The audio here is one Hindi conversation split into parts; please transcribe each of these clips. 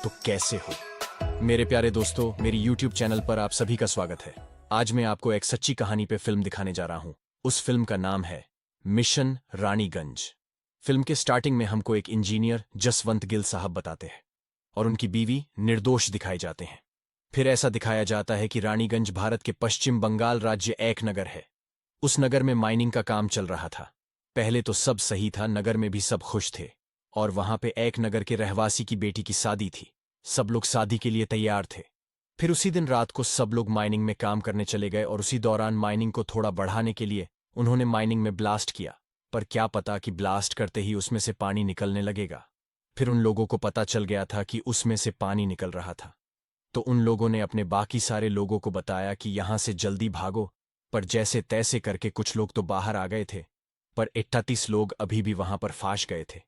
तो कैसे हो मेरे प्यारे दोस्तों। मेरी YouTube चैनल पर आप सभी का स्वागत है। आज मैं आपको एक सच्ची कहानी पे फिल्म दिखाने जा रहा हूं। उस फिल्म का नाम है मिशन रानीगंज। फिल्म के स्टार्टिंग में हमको एक इंजीनियर जसवंत गिल साहब बताते हैं और उनकी बीवी निर्दोष दिखाए जाते हैं। फिर ऐसा दिखाया जाता है कि रानीगंज भारत के पश्चिम बंगाल राज्य एक नगर है। उस नगर में माइनिंग का काम चल रहा था। पहले तो सब सही था, नगर में भी सब खुश थे और वहां पे एक नगर के रहवासी की बेटी की शादी थी। सब लोग शादी के लिए तैयार थे। फिर उसी दिन रात को सब लोग माइनिंग में काम करने चले गए और उसी दौरान माइनिंग को थोड़ा बढ़ाने के लिए उन्होंने माइनिंग में ब्लास्ट किया। पर क्या पता कि ब्लास्ट करते ही उसमें से पानी निकलने लगेगा। फिर उन लोगों को पता चल गया था कि उसमें से पानी निकल रहा था। तो उन लोगों ने अपने बाकी सारे लोगों को बताया कि यहां से जल्दी भागो। पर जैसे तैसे करके कुछ लोग तो बाहर आ गए थे, पर 38 लोग अभी भी वहां पर फांस गए थे।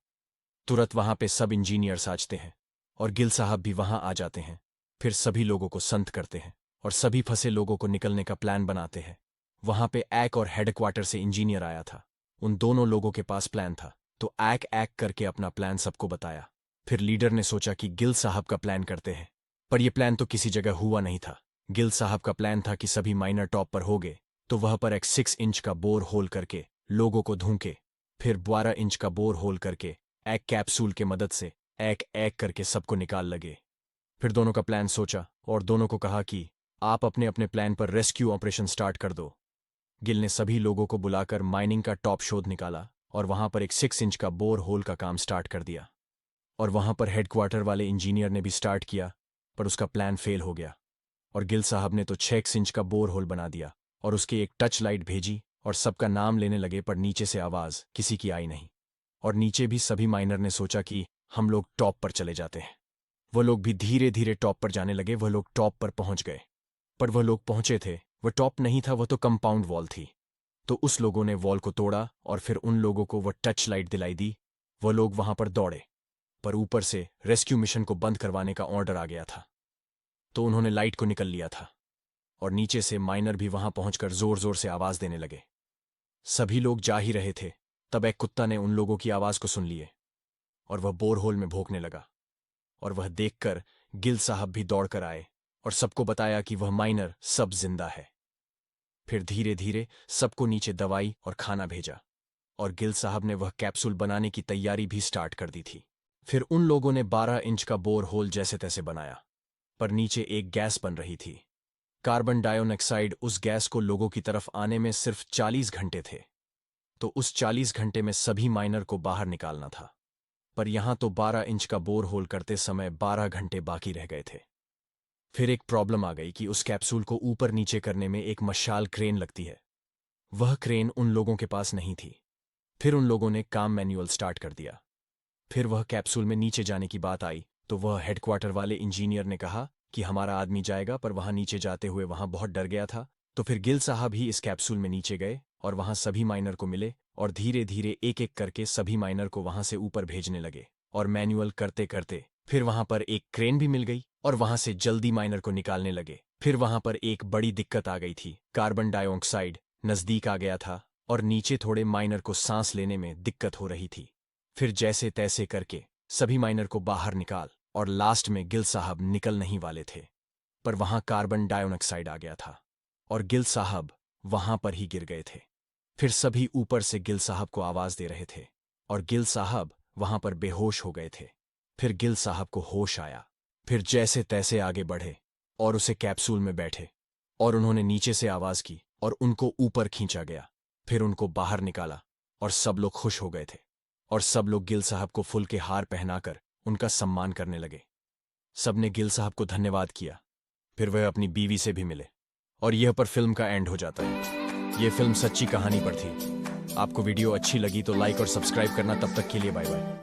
तुरंत वहां पे सब इंजीनियर्स आते हैं और गिल साहब भी वहां आ जाते हैं। फिर सभी लोगों को संत करते हैं और सभी फंसे लोगों को निकलने का प्लान बनाते हैं। वहां पे एक और हेडक्वार्टर से इंजीनियर आया था। उन दोनों लोगों के पास प्लान था, तो एक एक करके अपना प्लान सबको बताया। फिर लीडर ने सोचा कि गिल साहब का प्लान करते हैं, पर यह प्लान तो किसी जगह हुआ नहीं था। गिल साहब का प्लान था कि सभी माइनर टॉप पर हो गए तो वह पर एक 6 इंच का बोर होल करके लोगों को धूंके, फिर 12 इंच का बोर होल करके एक कैप्सूल के मदद से एक एक करके सबको निकाल लगे। फिर दोनों का प्लान सोचा और दोनों को कहा कि आप अपने अपने प्लान पर रेस्क्यू ऑपरेशन स्टार्ट कर दो। गिल ने सभी लोगों को बुलाकर माइनिंग का टॉप शोध निकाला और वहां पर एक 6 इंच का बोर होल का काम स्टार्ट कर दिया। और वहां पर हेडक्वार्टर वाले इंजीनियर ने भी स्टार्ट किया, पर उसका प्लान फेल हो गया। और गिल साहब ने तो 6 इंच का बोर होल बना दिया और उसकी एक टच लाइट भेजी और सबका नाम लेने लगे, पर नीचे से आवाज किसी की आई नहीं। और नीचे भी सभी माइनर ने सोचा कि हम लोग टॉप पर चले जाते हैं। वह लोग भी धीरे धीरे टॉप पर जाने लगे। वह लोग टॉप पर पहुंच गए, पर वह लोग पहुंचे थे, वह टॉप नहीं था, वह तो कंपाउंड वॉल थी। तो उस लोगों ने वॉल को तोड़ा और फिर उन लोगों को वह टच लाइट दिलाई दी। वह लोग वहां पर दौड़े, पर ऊपर से रेस्क्यू मिशन को बंद करवाने का ऑर्डर आ गया था। तो उन्होंने लाइट को निकल लिया था और नीचे से माइनर भी वहां पहुंचकर जोर जोर से आवाज देने लगे। सभी लोग जा ही रहे थे, तब एक कुत्ता ने उन लोगों की आवाज को सुन लिए और वह बोरहोल में भौंकने लगा। और वह देखकर गिल साहब भी दौड़कर आए और सबको बताया कि वह माइनर सब जिंदा है। फिर धीरे धीरे सबको नीचे दवाई और खाना भेजा और गिल साहब ने वह कैप्सूल बनाने की तैयारी भी स्टार्ट कर दी थी। फिर उन लोगों ने 12 इंच का बोर होल जैसे तैसे बनाया, पर नीचे एक गैस बन रही थी, कार्बन डाइऑक्साइड। उस गैस को लोगों की तरफ आने में सिर्फ 40 घंटे थे। तो उस 40 घंटे में सभी माइनर को बाहर निकालना था, पर यहां तो 12 इंच का बोर होल करते समय 12 घंटे बाकी रह गए थे। फिर एक प्रॉब्लम आ गई कि उस कैप्सूल को ऊपर नीचे करने में एक मशाल क्रेन लगती है। वह क्रेन उन लोगों के पास नहीं थी। फिर उन लोगों ने काम मैनुअल स्टार्ट कर दिया। फिर वह कैप्सूल में नीचे जाने की बात आई तो वह हेडक्वार्टर वाले इंजीनियर ने कहा कि हमारा आदमी जाएगा, पर वहां नीचे जाते हुए वहां बहुत डर गया था। तो फिर गिल साहब ही इस कैप्सूल में नीचे गए और वहां सभी माइनर को मिले और धीरे धीरे एक एक करके सभी माइनर को वहां से ऊपर भेजने लगे। और मैनुअल करते करते फिर वहां पर एक क्रेन भी मिल गई और वहां से जल्दी माइनर को निकालने लगे। फिर वहां पर एक बड़ी दिक्कत आ गई थी, कार्बन डाइऑक्साइड नजदीक आ गया था और नीचे थोड़े माइनर को सांस लेने में दिक्कत हो रही थी। फिर जैसे तैसे करके सभी माइनर को बाहर निकाल और लास्ट में गिल साहब निकल नहीं वाले थे, पर वहां कार्बन डाइऑक्साइड आ गया था और गिल साहब वहां पर ही गिर गए थे। फिर सभी ऊपर से गिल साहब को आवाज दे रहे थे और गिल साहब वहां पर बेहोश हो गए थे। फिर गिल साहब को होश आया। फिर जैसे तैसे आगे बढ़े और उसे कैप्सूल में बैठे और उन्होंने नीचे से आवाज की और उनको ऊपर खींचा गया। फिर उनको बाहर निकाला और सब लोग खुश हो गए थे और सब लोग गिल साहब को फूल के हार पहनाकर उनका सम्मान करने लगे। सबने गिल साहब को धन्यवाद किया। फिर वह अपनी बीवी से भी मिले और यह पर फिल्म का एंड हो जाता है। यह फिल्म सच्ची कहानी पर थी। आपको वीडियो अच्छी लगी तो लाइक और सब्सक्राइब करना। तब तक के लिए बाय बाय।